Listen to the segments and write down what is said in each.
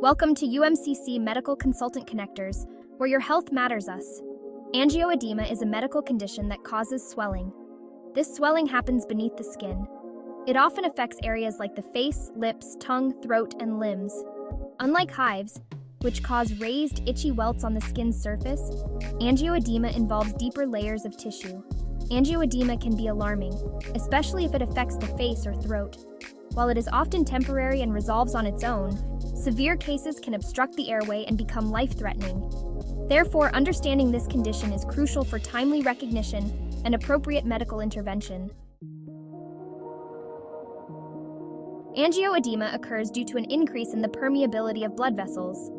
Welcome to UMCC Medical Consultant Connectors, where your health matters us. Angioedema is a medical condition that causes swelling. This swelling happens beneath the skin. It often affects areas like the face, lips, tongue, throat, and limbs. Unlike hives, which cause raised, itchy welts on the skin's surface, angioedema involves deeper layers of tissue. Angioedema can be alarming, especially if it affects the face or throat. While it is often temporary and resolves on its own, severe cases can obstruct the airway and become life-threatening. Therefore, understanding this condition is crucial for timely recognition and appropriate medical intervention. Angioedema occurs due to an increase in the permeability of blood vessels.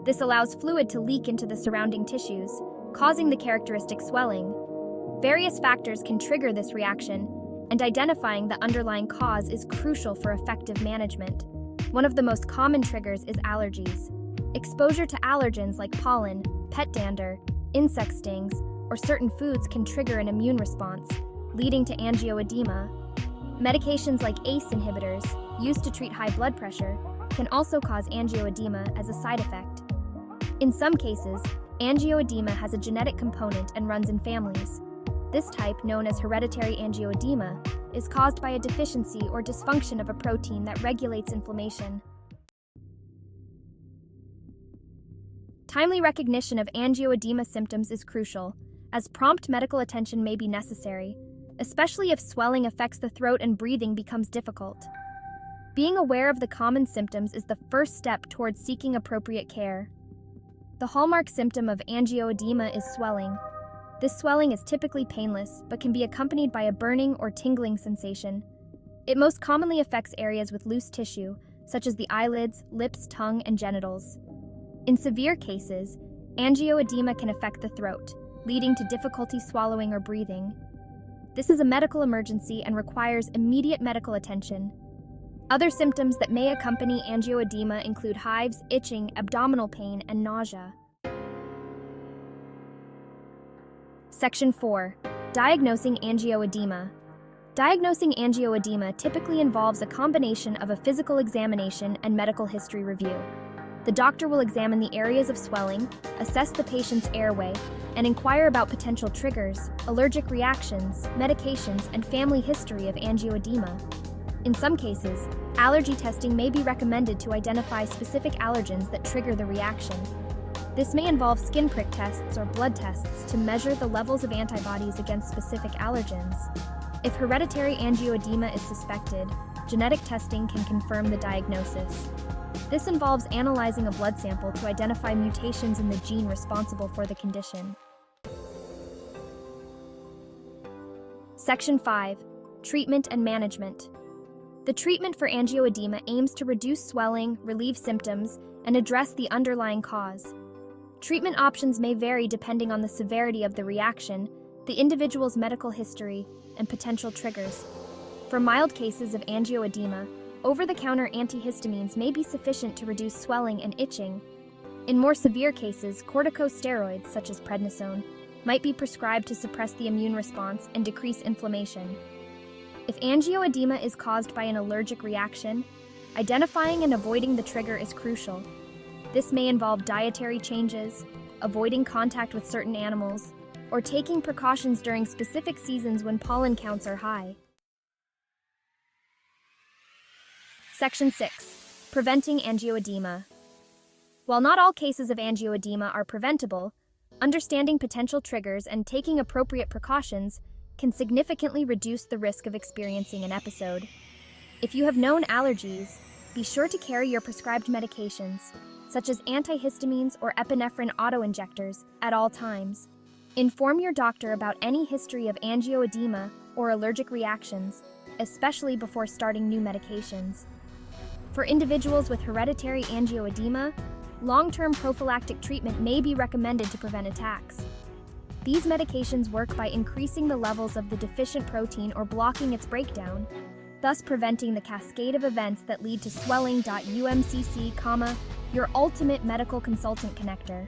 This allows fluid to leak into the surrounding tissues, causing the characteristic swelling. Various factors can trigger this reaction, and identifying the underlying cause is crucial for effective management. One of the most common triggers is allergies. Exposure to allergens like pollen, pet dander, insect stings, or certain foods can trigger an immune response, leading to angioedema. Medications like ACE inhibitors, used to treat high blood pressure, can also cause angioedema as a side effect. In some cases, angioedema has a genetic component and runs in families. This type, known as hereditary angioedema, is caused by a deficiency or dysfunction of a protein that regulates inflammation. Timely recognition of angioedema symptoms is crucial, as prompt medical attention may be necessary, especially if swelling affects the throat and breathing becomes difficult. Being aware of the common symptoms is the first step towards seeking appropriate care. The hallmark symptom of angioedema is swelling. This swelling is typically painless, but can be accompanied by a burning or tingling sensation. It most commonly affects areas with loose tissue, such as the eyelids, lips, tongue, and genitals. In severe cases, angioedema can affect the throat, leading to difficulty swallowing or breathing. This is a medical emergency and requires immediate medical attention. Other symptoms that may accompany angioedema include hives, itching, abdominal pain, and nausea. Section 4. Diagnosing angioedema. Diagnosing angioedema typically involves a combination of a physical examination and medical history review. The doctor will examine the areas of swelling, assess the patient's airway, and inquire about potential triggers, allergic reactions, medications, and family history of angioedema. In some cases, allergy testing may be recommended to identify specific allergens that trigger the reaction. This may involve skin prick tests or blood tests to measure the levels of antibodies against specific allergens. If hereditary angioedema is suspected, genetic testing can confirm the diagnosis. This involves analyzing a blood sample to identify mutations in the gene responsible for the condition. Section 5. Treatment and management. The treatment for angioedema aims to reduce swelling, relieve symptoms, and address the underlying cause. Treatment options may vary depending on the severity of the reaction, the individual's medical history, and potential triggers. For mild cases of angioedema, over-the-counter antihistamines may be sufficient to reduce swelling and itching. In more severe cases, corticosteroids, such as prednisone, might be prescribed to suppress the immune response and decrease inflammation. If angioedema is caused by an allergic reaction, identifying and avoiding the trigger is crucial. This may involve dietary changes, avoiding contact with certain animals, or taking precautions during specific seasons when pollen counts are high. Section 6. Preventing angioedema. While not all cases of angioedema are preventable, understanding potential triggers and taking appropriate precautions can significantly reduce the risk of experiencing an episode. If you have known allergies, be sure to carry your prescribed medications, such as antihistamines or epinephrine autoinjectors, at all times. Inform your doctor about any history of angioedema or allergic reactions, especially before starting new medications. For individuals with hereditary angioedema, long-term prophylactic treatment may be recommended to prevent attacks. These medications work by increasing the levels of the deficient protein or blocking its breakdown, thus preventing the cascade of events that lead to swelling. UMCC, your ultimate medical consultant connector.